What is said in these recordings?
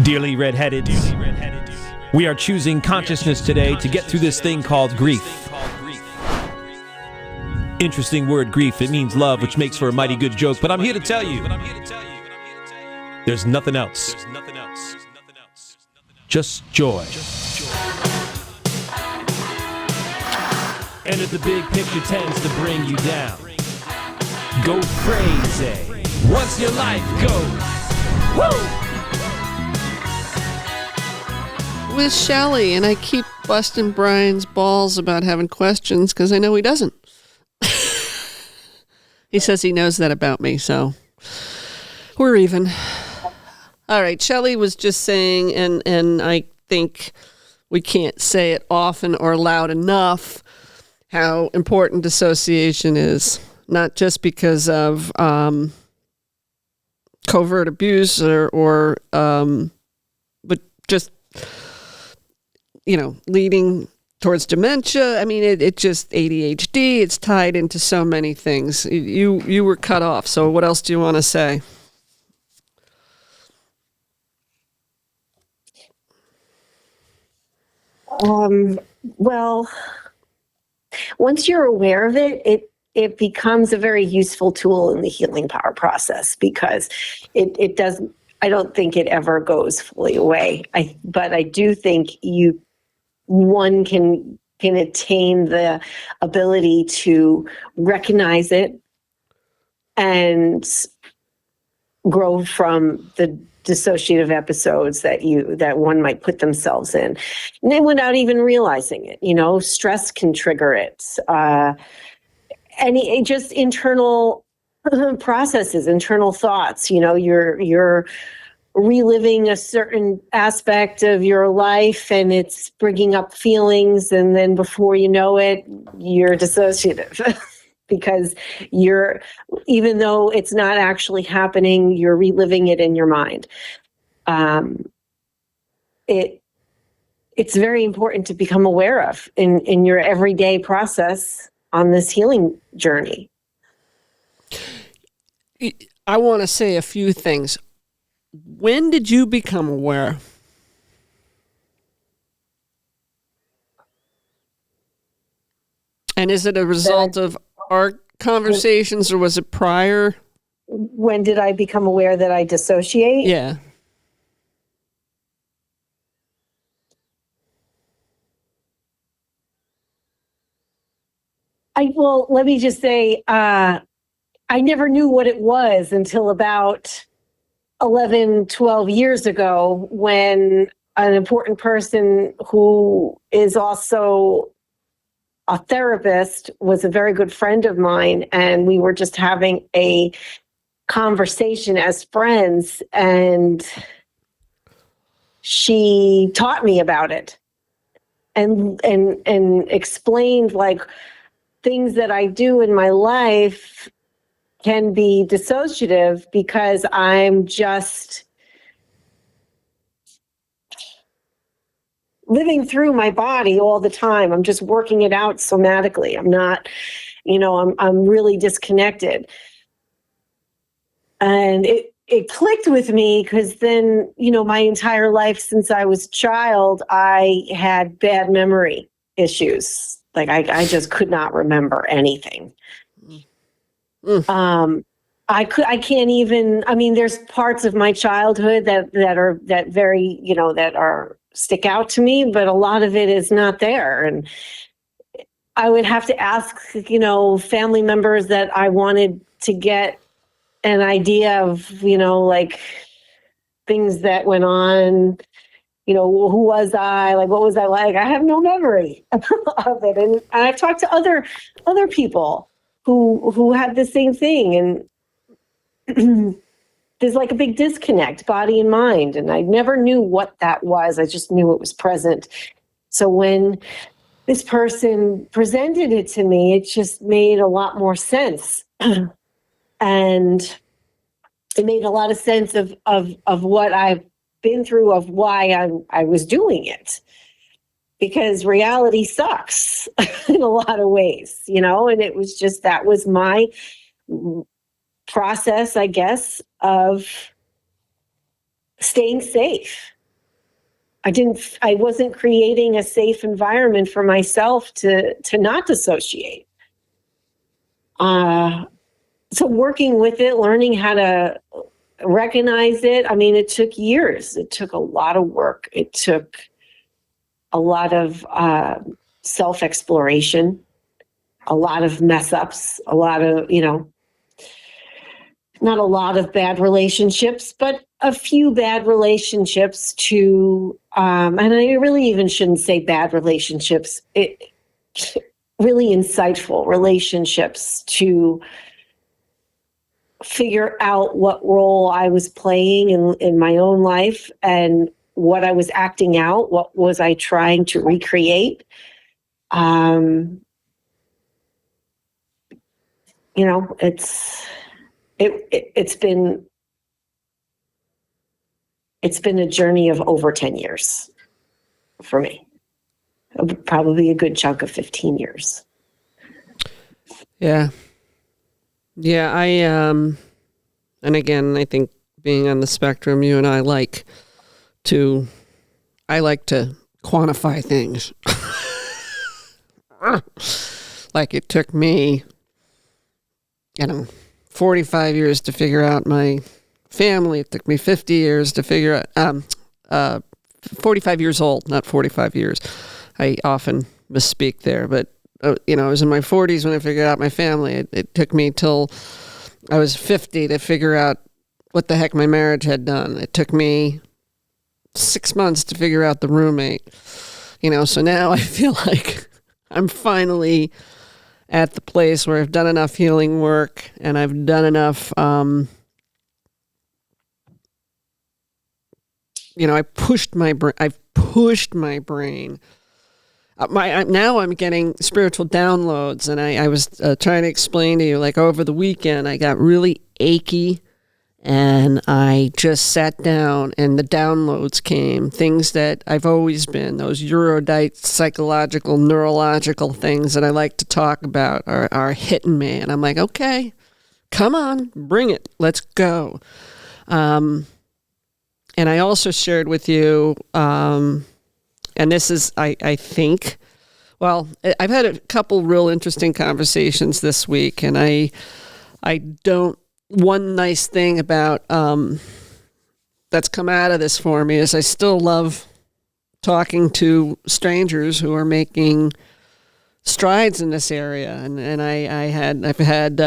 Dearly redheaded, we are choosing consciousness today to get through this thing called grief. Interesting word, grief. It means love, which makes for a mighty good joke. But I'm here to tell you, there's nothing else. Just joy. And if the big picture tends to bring you down, go crazy once your life goes. Woo! With Shelly, and I keep busting Brian's balls about having questions because I know he doesn't. He says he knows that about me, so we're even. All right, Shelly was just saying, and I think we can't say it often or loud enough, how important dissociation is, not just because of covert abuse or but just, leading towards dementia. I mean, it just ADHD. It's tied into so many things. You were cut off. So what else do you want to say? Well, once you're aware of it becomes a very useful tool in the healing power process because it doesn't. I don't think it ever goes fully away. But I do think one can attain the ability to recognize it and grow from the dissociative episodes that one might put themselves in, and then without even realizing it. Stress can trigger it. Any just internal processes, internal thoughts. You're reliving a certain aspect of your life and it's bringing up feelings, and then before you know it, you're dissociative because even though it's not actually happening, you're reliving it in your mind. It's very important to become aware of in your everyday process on this healing journey. I want to say a few things. When did you become aware? And is it a result of our conversations or was it prior? When did I become aware that I dissociate? Yeah. Let me just say, I never knew what it was until about 11, 12 years ago when an important person who is also a therapist was a very good friend of mine, and we were just having a conversation as friends, and she taught me about it and explained like things that I do in my life can be dissociative because I'm just living through my body all the time. I'm just working it out somatically. I'm not, I'm really disconnected. And it clicked with me because then, my entire life since I was a child, I had bad memory issues. Like I just could not remember anything. I can't even, there's parts of my childhood that stick out to me, but a lot of it is not there. And I would have to ask, family members that I wanted to get an idea of, like things that went on, who was I, like, what was I like? I have no memory of it. And I've talked to other people who had the same thing. And there's like a big disconnect, body and mind. And I never knew what that was. I just knew it was present. So when this person presented it to me, it just made a lot more sense. And it made a lot of sense of what I've been through, of why I was doing it. Because reality sucks in a lot of ways, and it was just, that was my process, I guess, of staying safe. I wasn't creating a safe environment for myself to not dissociate. So working with it, learning how to recognize it. I mean, it took years. It took a lot of work. It took a lot of self-exploration, a lot of mess ups, a lot of, not a lot of bad relationships, but a few bad relationships to, and I really even shouldn't say bad relationships, really insightful relationships to figure out what role I was playing in my own life and what I was acting out, what was I trying to recreate. It's been a journey of over 10 years for me. Probably a good chunk of 15 years. Yeah. Yeah, and again, I think being on the spectrum, you and I like to quantify things. Like it took me, 45 years to figure out my family. It took me 50 years to figure out, 45 years old, not 45 years. I often misspeak there, but I was in my 40s when I figured out my family. It took me till I was 50 to figure out what the heck my marriage had done. It took me 6 months to figure out the roommate. So now I feel like I'm finally at the place where I've done enough healing work and I've done enough, I've pushed my brain. Now I'm getting spiritual downloads, and I was trying to explain to you, like over the weekend, I got really achy, and I just sat down, and the downloads came, things that I've always been, those erudite psychological, neurological things that I like to talk about are hitting me, and I'm like, okay, come on, bring it, let's go. And I also shared with you, and this is, I think, well, I've had a couple real interesting conversations this week, and I don't, one nice thing about, that's come out of this for me is I still love talking to strangers who are making strides in this area. And I've had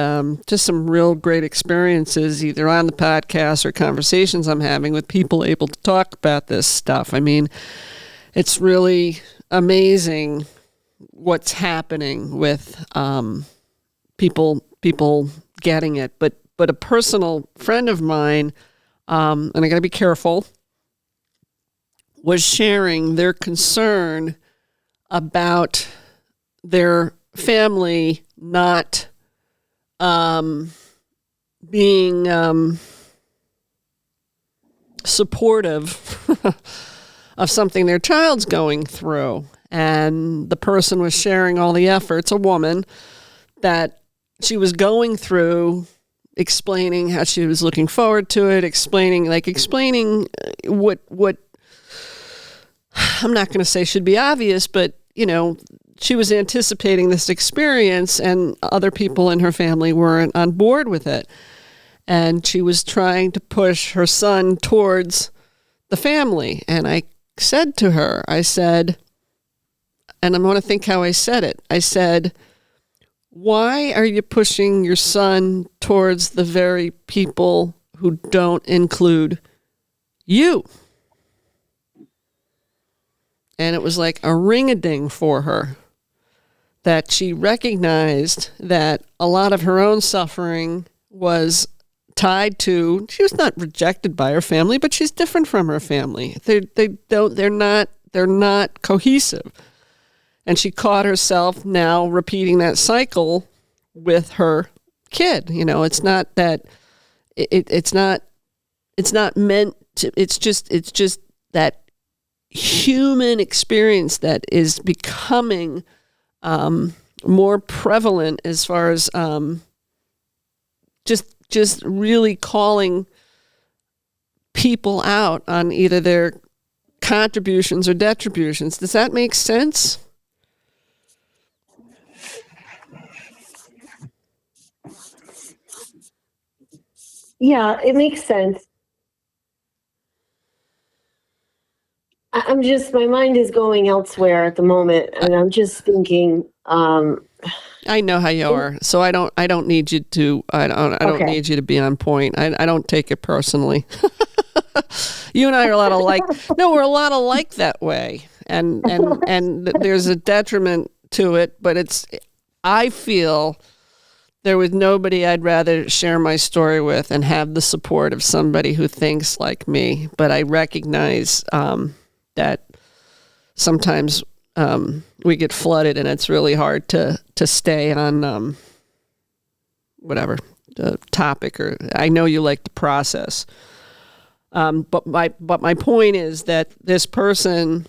just some real great experiences either on the podcast or conversations I'm having with people able to talk about this stuff. I mean, it's really amazing what's happening with people getting it. But a personal friend of mine, and I got to be careful, was sharing their concern about their family not being supportive of something their child's going through. And the person was sharing all the efforts, a woman, that she was going through, explaining how she was looking forward to it, explaining what I'm not going to say should be obvious, but, she was anticipating this experience and other people in her family weren't on board with it. And she was trying to push her son towards the family. And I said to her, I said, and I want to think how I said it. I said, why are you pushing your son towards the very people who don't include you? And it was like a ring-a-ding for her, that she recognized that a lot of her own suffering was tied to, she was not rejected by her family, but she's different from her family. They're not cohesive. And she caught herself now repeating that cycle with her kid. It's not that it's not meant to, it's just that human experience that is becoming more prevalent as far as just really calling people out on either their contributions or detributions. Does that make sense? Yeah, it makes sense. I'm just, my mind is going elsewhere at the moment, and I'm just thinking, I know how you are, so I don't need you to. I don't Okay. need you to be on point. I don't take it personally. You and I are a lot alike. No, we're a lot alike that way, and there's a detriment to it. But I feel there was nobody I'd rather share my story with and have the support of somebody who thinks like me. But I recognize that sometimes we get flooded, and it's really hard to stay on whatever the topic. Or I know you like to process, but my point is that this person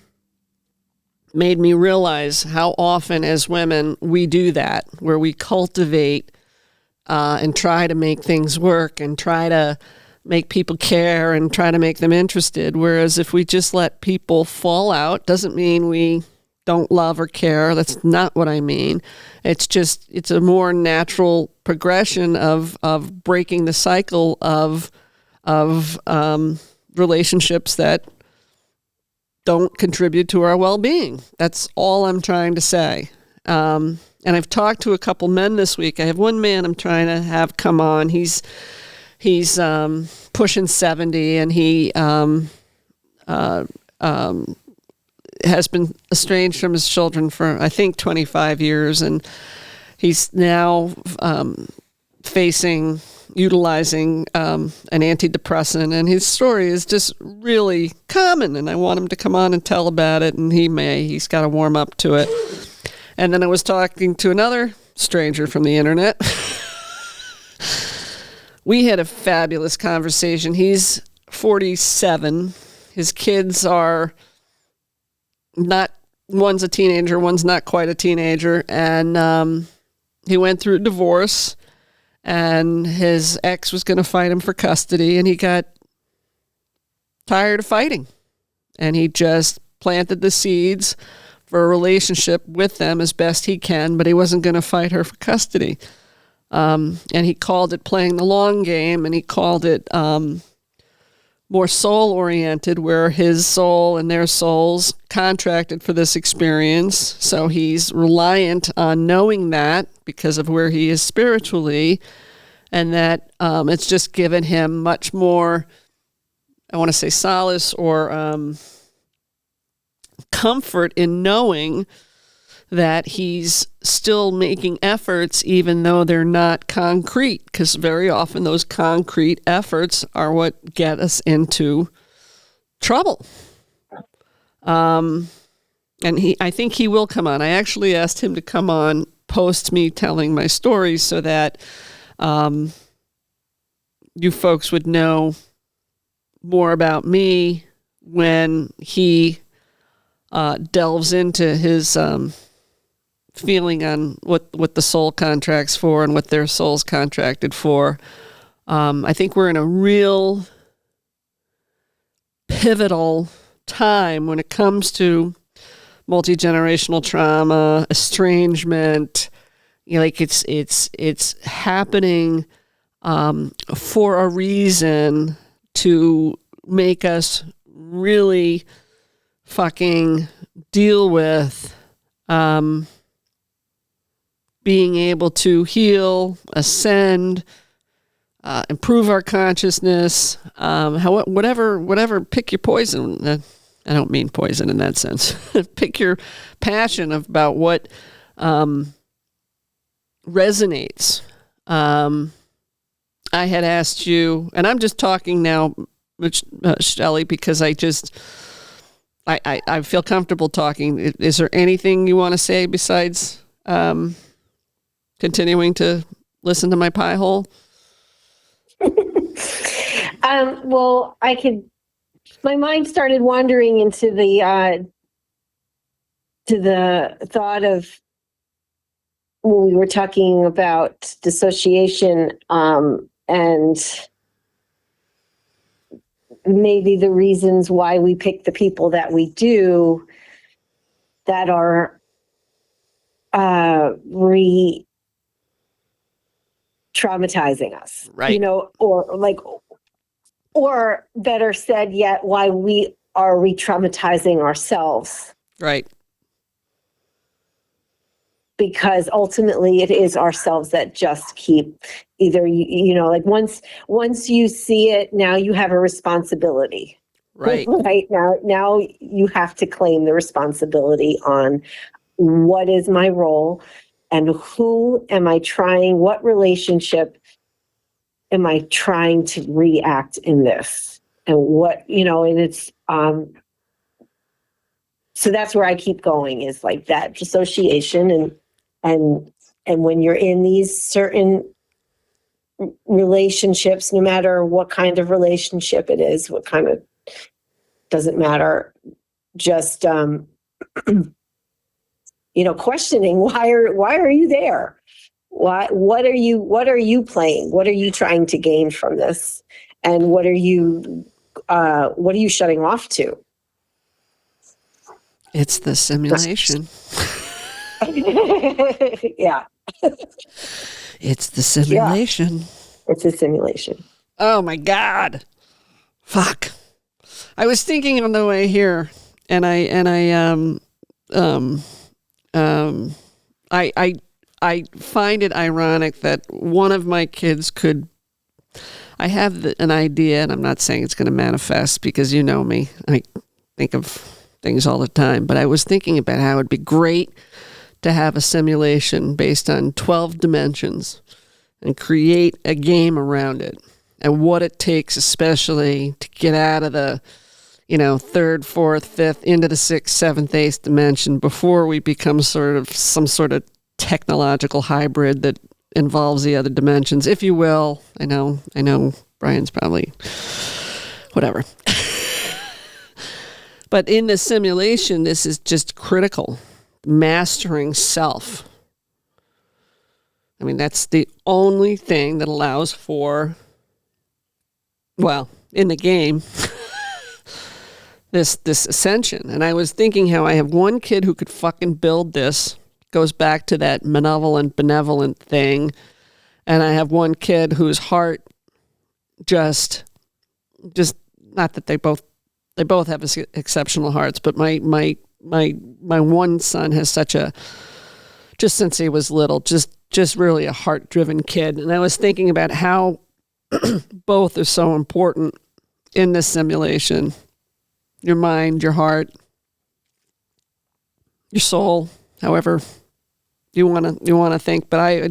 made me realize how often as women we do that, where we cultivate and try to make things work and try to make people care and try to make them interested. Whereas if we just let people fall out, doesn't mean we don't love or care. That's not what I mean. It's a more natural progression of breaking the cycle of relationships that don't contribute to our well-being. That's all I'm trying to say. And I've talked to a couple men this week. I have one man I'm trying to have come on. He's pushing 70, and he has been estranged from his children for, I think, 25 years. And he's now utilizing an antidepressant. And his story is just really common. And I want him to come on and tell about it. And he's got to warm up to it. And then I was talking to another stranger from the internet. We had a fabulous conversation. He's 47. His kids are not, one's a teenager, one's not quite a teenager. And he went through a divorce, and his ex was going to fight him for custody, and he got tired of fighting. And he just planted the seeds for a relationship with them as best he can, but he wasn't going to fight her for custody. And he called it playing the long game, and he called it more soul-oriented, where his soul and their souls contracted for this experience. So he's reliant on knowing that because of where he is spiritually, and that it's just given him much more, I want to say, solace or comfort in knowing that he's still making efforts even though they're not concrete, because very often those concrete efforts are what get us into trouble. And I think he will come on. I actually asked him to come on post me telling my story so that you folks would know more about me when he delves into his feeling on what the soul contract's for and what their soul's contracted for. I think we're in a real pivotal time when it comes to multi-generational trauma, estrangement. Like it's happening for a reason, to make us really fucking deal with being able to heal, ascend, improve our consciousness, whatever, pick your poison. I don't mean poison in that sense. Pick your passion about what resonates. I had asked you, and I'm just talking now, Shelly, because I feel comfortable talking. Is there anything you want to say besides continuing to listen to my pie hole? Well, my mind started wandering into the thought of when we were talking about dissociation, and maybe the reasons why we pick the people that we do that are re-traumatizing us, Right. or better said yet, why we are re-traumatizing ourselves. Right. Because ultimately it is ourselves that just keep either, like once you see it, now you have a responsibility. Right. Right now you have to claim the responsibility on what is my role and who am I trying, what relationship am I trying to react in this, and what, and it's, so that's where I keep going, is like that dissociation, and when you're in these certain relationships, no matter what kind of relationship it is, what kind of, doesn't matter, just questioning why are you there? What are you playing? What are you trying to gain from this? And what are you shutting off to? It's the simulation. Yeah. It's the simulation. Yeah. It's a simulation. Oh my God. Fuck. I was thinking on the way here, and I find it ironic that one of my kids could. I have an idea, and I'm not saying it's going to manifest, because you know me. I think of things all the time. But I was thinking about how it'd be great to have a simulation based on 12 dimensions and create a game around it, and what it takes, especially to get out of the, third, fourth, fifth, into the sixth, seventh, eighth dimension before we become some sort of technological hybrid that involves the other dimensions, if you will. I know Brian's probably whatever. But in the simulation, this is just critical. Mastering self. I mean, that's the only thing that allows for, well, in the game, this ascension. And I was thinking how I have one kid who could fucking build this. Goes back to that benevolent thing. And I have one kid whose heart just not that they both have exceptional hearts, but my one son has such a, just since he was little, just really a heart-driven kid. And I was thinking about how both are so important in this simulation. Your mind, your heart, your soul, however you want to think. But I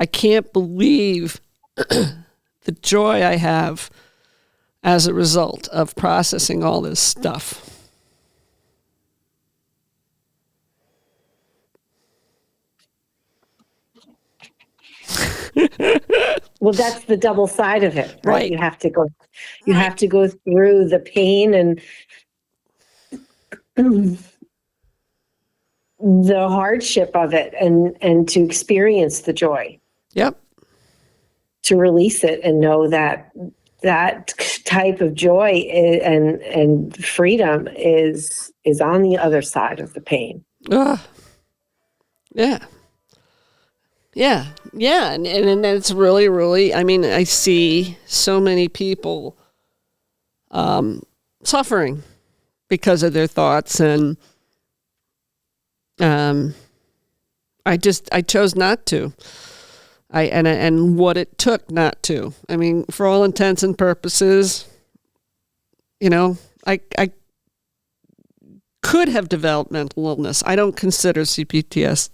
can't believe the joy I have as a result of processing all this stuff. Well, that's the double side of it, right? Right. You have to go through the pain and the hardship of it, and to experience the joy. Yep. To release it and know that type of joy and freedom is on the other side of the pain. Yeah. And it's really, really, I mean, I see so many people suffering because of their thoughts, and I chose not to. And what it took not to. I mean, for all intents and purposes, I could have developed mental illness. I don't consider CPTSD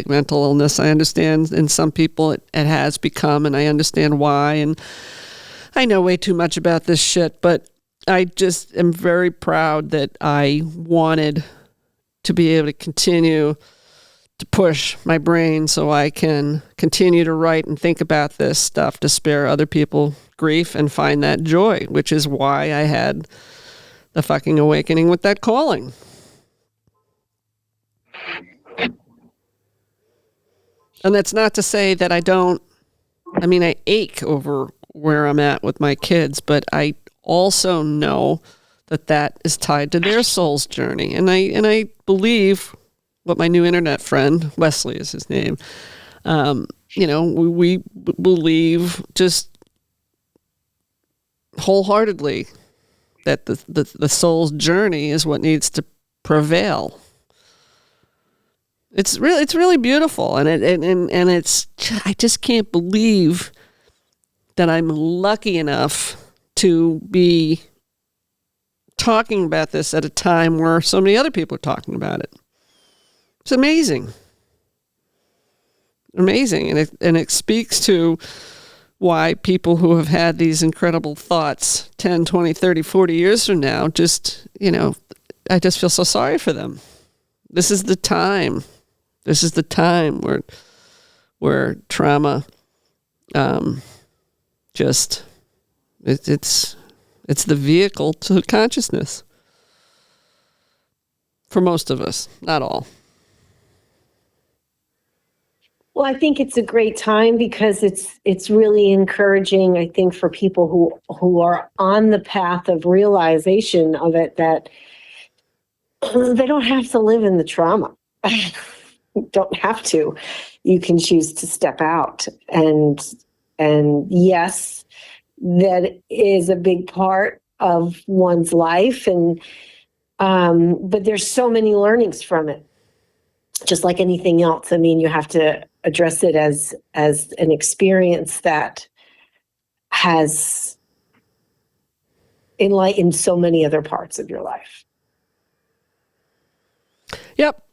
mental illness. I understand in some people it has become, and I understand why, and I know way too much about this shit, but I just am very proud that I wanted to be able to continue to push my brain so I can continue to write and think about this stuff to spare other people grief and find that joy, which is why I had the fucking awakening with that calling. And that's not to say that I ache over where I'm at with my kids, but I also know that that is tied to their soul's journey. And I believe what my new internet friend, Wesley is his name, we believe just wholeheartedly that the soul's journey is what needs to prevail. It's really beautiful, and it's I just can't believe that I'm lucky enough to be talking about this at a time where so many other people are talking about it. It's amazing. Amazing. And it speaks to why people who have had these incredible thoughts 10, 20, 30, 40 years from now, just, I just feel so sorry for them. This is the time. This is the time where trauma it's the vehicle to consciousness for most of us, not all. Well, I think it's a great time because it's really encouraging, I think, for people who are on the path of realization of it, that they don't have to live in the trauma. Don't have to. You can choose to step out. And yes, that is a big part of one's life. And but there's so many learnings from it. Just like anything else. I mean, you have to address it as an experience that has enlightened so many other parts of your life. Yep.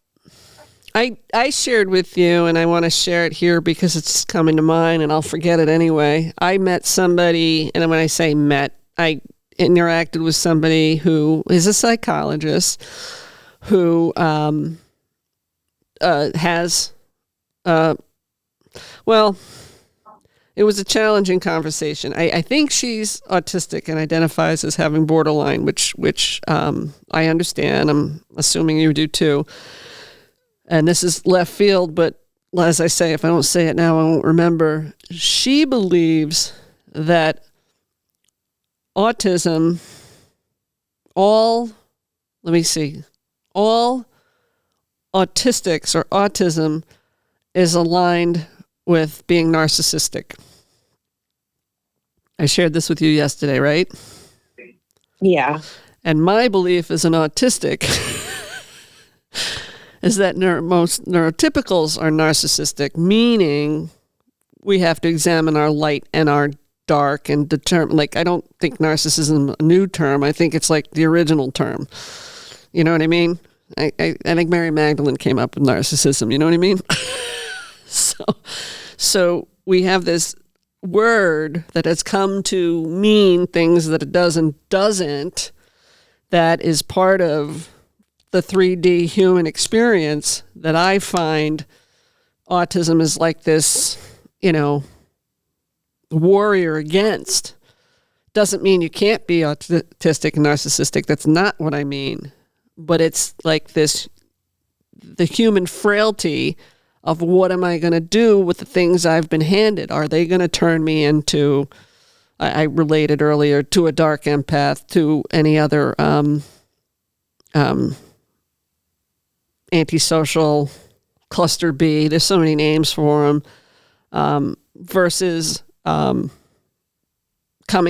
I shared with you, and I want to share it here because it's coming to mind, and I'll forget it anyway. I met somebody, and when I say met, I interacted with somebody who is a psychologist who has, it was a challenging conversation. I think she's autistic and identifies as having borderline, which I understand. I'm assuming you do too. And this is left field, but as I say, if I don't say it now, I won't remember. She believes that autism, all autistics or autism is aligned with being narcissistic. I shared this with you yesterday, right? Yeah. And my belief as an autistic is that most neurotypicals are narcissistic, meaning we have to examine our light and our dark and determine, I don't think narcissism is a new term. I think it's like the original term. You know what I mean? I think Mary Magdalene came up with narcissism. You know what I mean? So we have this word that has come to mean things that it doesn't, that is part of the 3D human experience, that I find autism is like this, warrior against. Doesn't mean you can't be autistic and narcissistic. That's not what I mean. But it's like this, the human frailty of what am I going to do with the things I've been handed? Are they going to turn me into, I related earlier, to a dark empath, to any other antisocial cluster B? There's so many names for them. Versus coming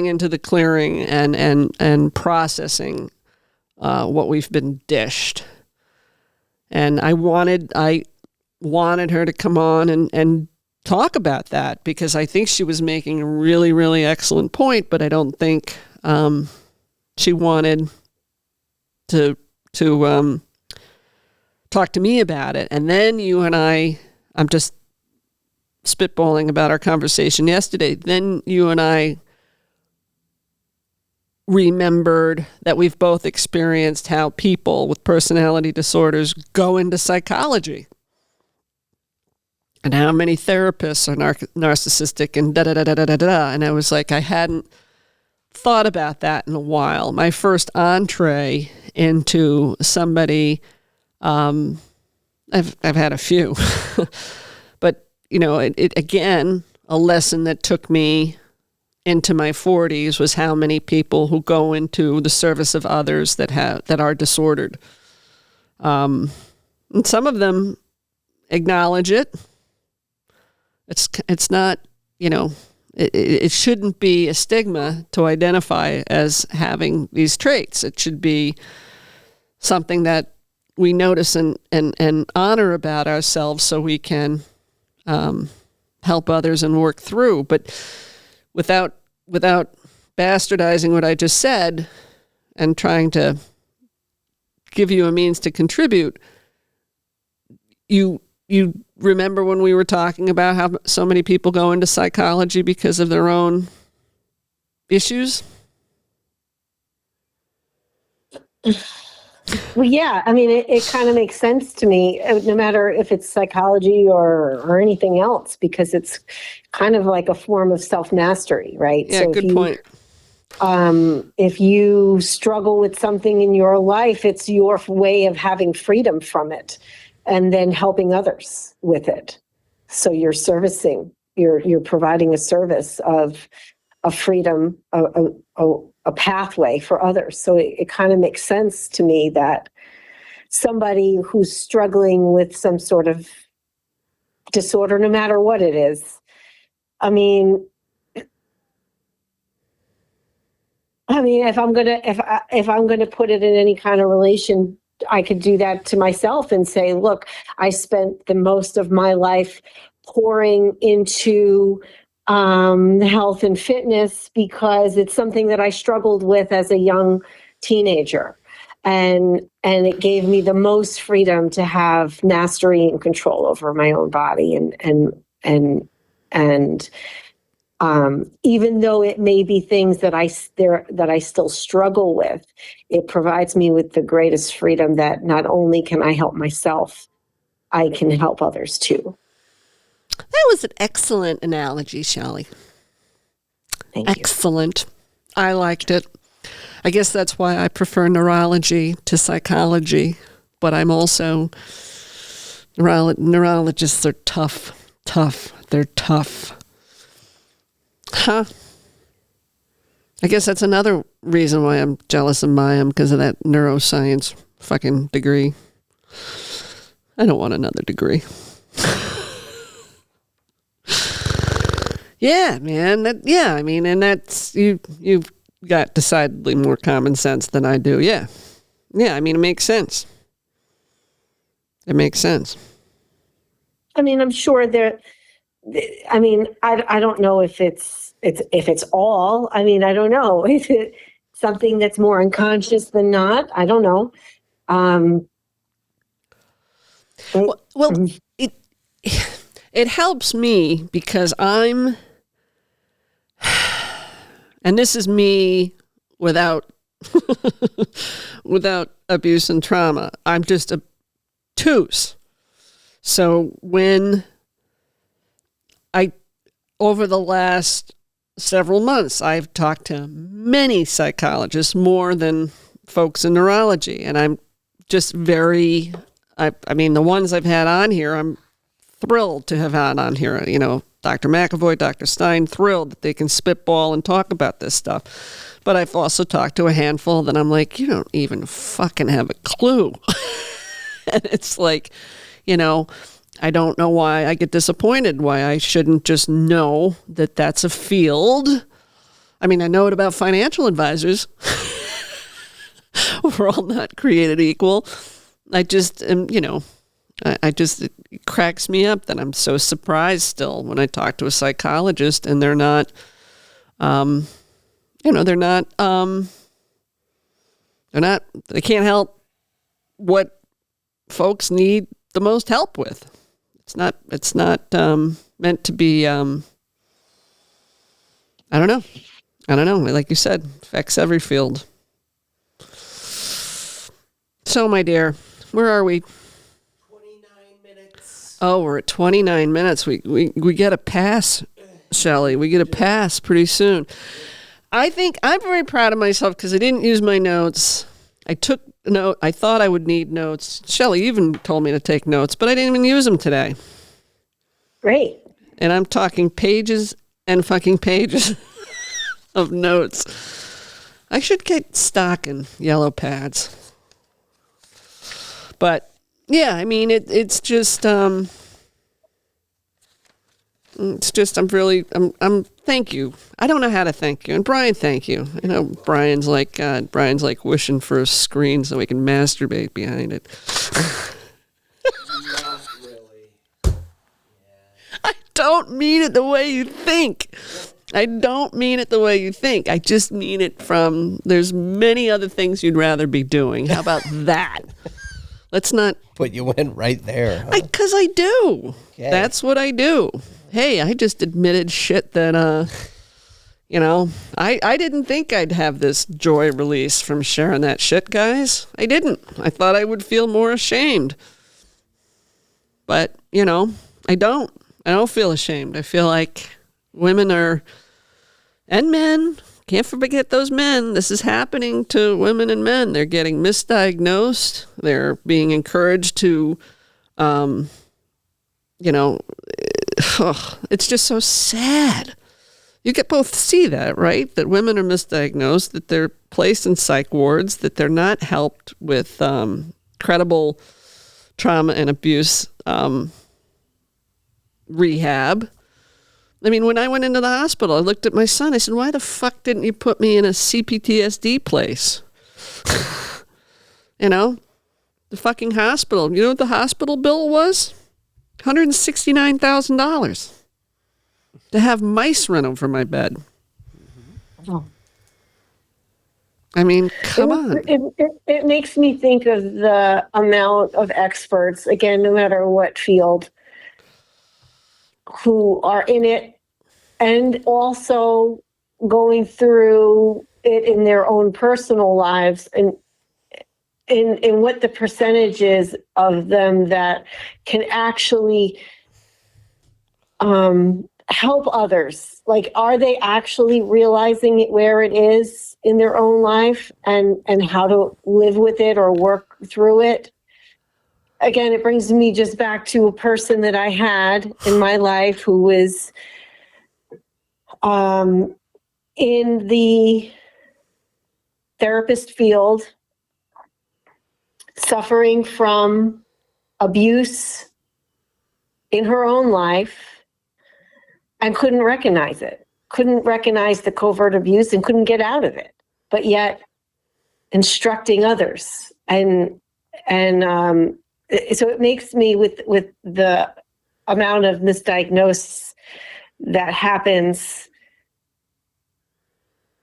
into the clearing and processing what we've been dished. And I wanted her to come on and talk about that, because I think she was making a really, really excellent point, but I don't think she wanted to talk to me about it. And then you and I'm just spitballing about our conversation yesterday. Then you and I remembered that we've both experienced how people with personality disorders go into psychology, and how many therapists are narcissistic and da-da-da-da-da-da-da. And I was like, I hadn't thought about that in a while. My first entree into somebody, I've had a few, but it again, a lesson that took me into my 40s was how many people who go into the service of others that are disordered. And some of them acknowledge it. It's not, it shouldn't be a stigma to identify as having these traits. It should be something that we notice and honor about ourselves so we can help others and work through. But without bastardizing what I just said and trying to give you a means to contribute, you remember when we were talking about how so many people go into psychology because of their own issues? Well, yeah. I mean, it kind of makes sense to me, no matter if it's psychology or anything else, because it's kind of like a form of self-mastery, right? Yeah, good point. If you struggle with something in your life, it's your way of having freedom from it and then helping others with it. So you're servicing, you're providing a service of freedom, a pathway for others. So it kind of makes sense to me that somebody who's struggling with some sort of disorder, no matter what it is, I mean, if I'm gonna put it in any kind of relation, I could do that to myself and say, look, I spent the most of my life pouring into health and fitness because it's something that I struggled with as a young teenager. And it gave me the most freedom to have mastery and control over my own body. And even though it may be things that I still struggle with, it provides me with the greatest freedom that not only can I help myself, I can help others too. That was an excellent analogy, Shelly. Thank you. Excellent. I liked it. I guess that's why I prefer neurology to psychology, but I'm also, neurologists are tough. They're tough. Huh. I guess that's another reason why I'm jealous of Mayim, because of that neuroscience fucking degree. I don't want another degree. Yeah, man. And that's you've got decidedly more common sense than I do. Yeah. I mean, it makes sense. It makes sense. I mean, I'm sure there. I mean, I don't know if it's all. I mean, I don't know. Is it something that's more unconscious than not? I don't know. Well, it helps me because I'm, and this is me without abuse and trauma. I'm just obtuse. So when over the last several months, I've talked to many psychologists, more than folks in neurology. And I'm just very, I mean, the ones I've had on here, I'm thrilled to have had on here. Dr. McAvoy, Dr. Stein, thrilled that they can spitball and talk about this stuff. But I've also talked to a handful that I'm like, you don't even fucking have a clue. And it's like, I don't know why I get disappointed, why I shouldn't just know that that's a field. I mean, I know it about financial advisors. We're all not created equal. I just am, it cracks me up that I'm so surprised still when I talk to a psychologist and they're not, they can't help what folks need the most help with. It's not meant to be, I don't know. Like you said, affects every field. So, my dear, where are we? 29 minutes. Oh, we're at 29 minutes. We get a pass, Shelly. We get a pass pretty soon. I think I'm very proud of myself because I didn't use my notes. I took note. I thought I would need notes. Shelly even told me to take notes, but I didn't even use them today. Great. And I'm talking pages and fucking pages. of notes. I should get stock in yellow pads. But yeah, I mean, it's just I'm thank you. I don't know how to thank you. And Brian, thank you. You know, Brian's like wishing for a screen so he can masturbate behind it. Not really. Yeah. I don't mean it the way you think. I don't mean it the way you think. I just mean it from there's many other things you'd rather be doing. How about that? Let's not. But you went right there. Huh? Because I do. Okay. That's what I do. Hey, I just admitted shit that, I didn't think I'd have this joy release from sharing that shit, guys. I didn't. I thought I would feel more ashamed. But, I don't. I don't feel ashamed. I feel like women and men, can't forget those men. This is happening to women and men. They're getting misdiagnosed. They're being encouraged to, it's just so sad. You can both see that, right? That women are misdiagnosed, that they're placed in psych wards, that they're not helped with credible trauma and abuse rehab. I mean, when I went into the hospital, I looked at my son. I said, why the fuck didn't you put me in a CPTSD place? The fucking hospital. You know what the hospital bill was? $169,000 to have mice run over my bed. Oh. I mean, come on. It makes me think of the amount of experts, again, no matter what field, who are in it and also going through it in their own personal lives, and in what the percentage is of them that can actually help others. Like, are they actually realizing it where it is in their own life and how to live with it or work through it? Again, it brings me just back to a person that I had in my life who was in the therapist field, suffering from abuse in her own life, and couldn't recognize it, couldn't recognize the covert abuse and couldn't get out of it, but yet instructing others. And so it makes me, with the amount of misdiagnosis that happens,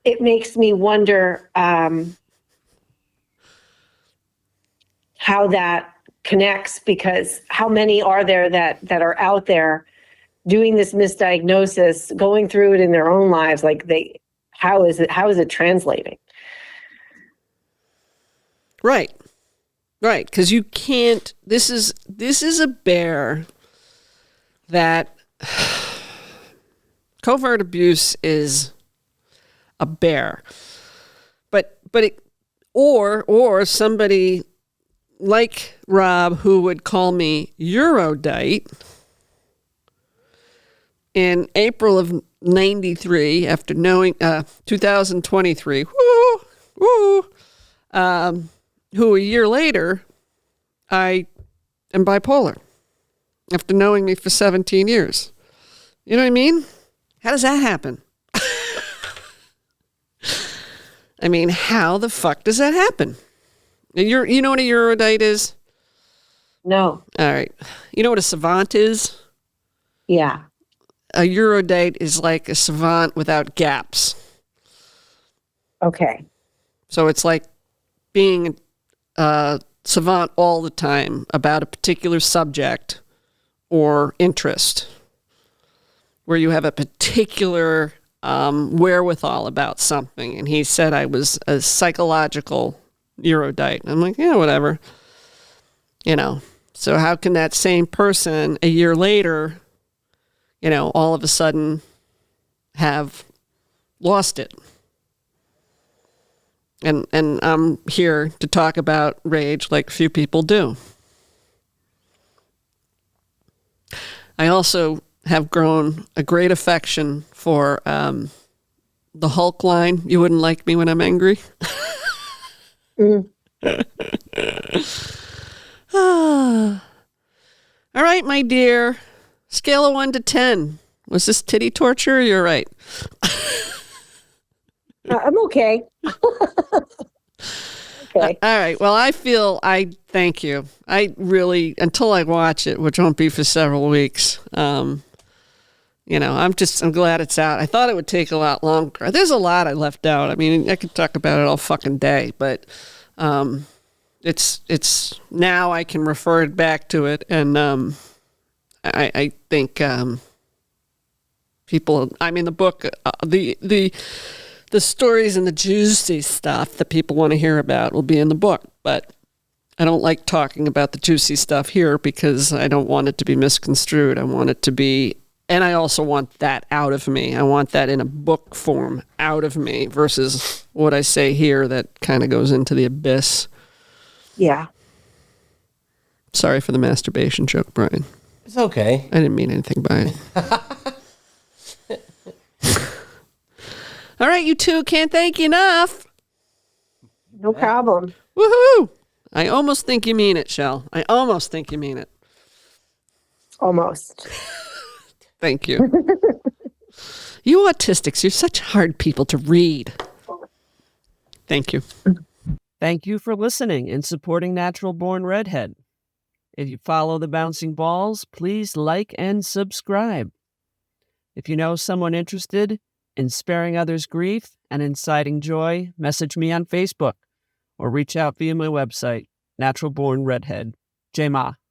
it makes me wonder how that connects, because how many are there that are out there doing this misdiagnosis, going through it in their own lives? Like, how is it translating? Right. Because you can't, this is a bear that covert abuse is a bear. But it, or somebody like Rob, who would call me Eurodite in April of 93, after knowing 2023, who a year later, I am bipolar after knowing me for 17 years. You know what I mean? How does that happen? I mean, how the fuck does that happen? You know what a Eurodite is? No. All right. You know what a savant is? Yeah. A Eurodite is like a savant without gaps. Okay. So it's like being a savant all the time about a particular subject or interest, where you have a particular wherewithal about something. And he said I was a psychological Eurodite. I'm like, yeah, whatever. So how can that same person a year later, all of a sudden have lost it? And I'm here to talk about rage like few people do. I also have grown a great affection for the Hulk line, you wouldn't like me when I'm angry. Mm. All right, my dear. Scale of 1 to 10. Was this titty torture? You're right. I'm okay. Okay. All right. Well, I thank you. I really, until I watch it, which won't be for several weeks, I'm glad it's out. I thought it would take a lot longer. There's a lot I left out. I mean, I could talk about it all fucking day, but it's now I can refer back to it, and I think people. I mean, the book, the stories and the juicy stuff that people want to hear about will be in the book, but I don't like talking about the juicy stuff here because I don't want it to be misconstrued. I want it to be, and I also want that out of me. I want that in a book form out of me versus what I say here that kind of goes into the abyss. Yeah. Sorry for the masturbation joke, Brian. It's okay. I didn't mean anything by it. All right, you two, can't thank you enough. No problem. Woohoo! I almost think you mean it, Shell. I almost think you mean it. Almost. Thank you. You autistics, you're such hard people to read. Thank you. Thank you for listening and supporting Natural Born Redhead. If you follow the bouncing balls, please like and subscribe. If you know someone interested in sparing others grief and inciting joy, message me on Facebook or reach out via my website, Natural Born Redhead. J-Ma.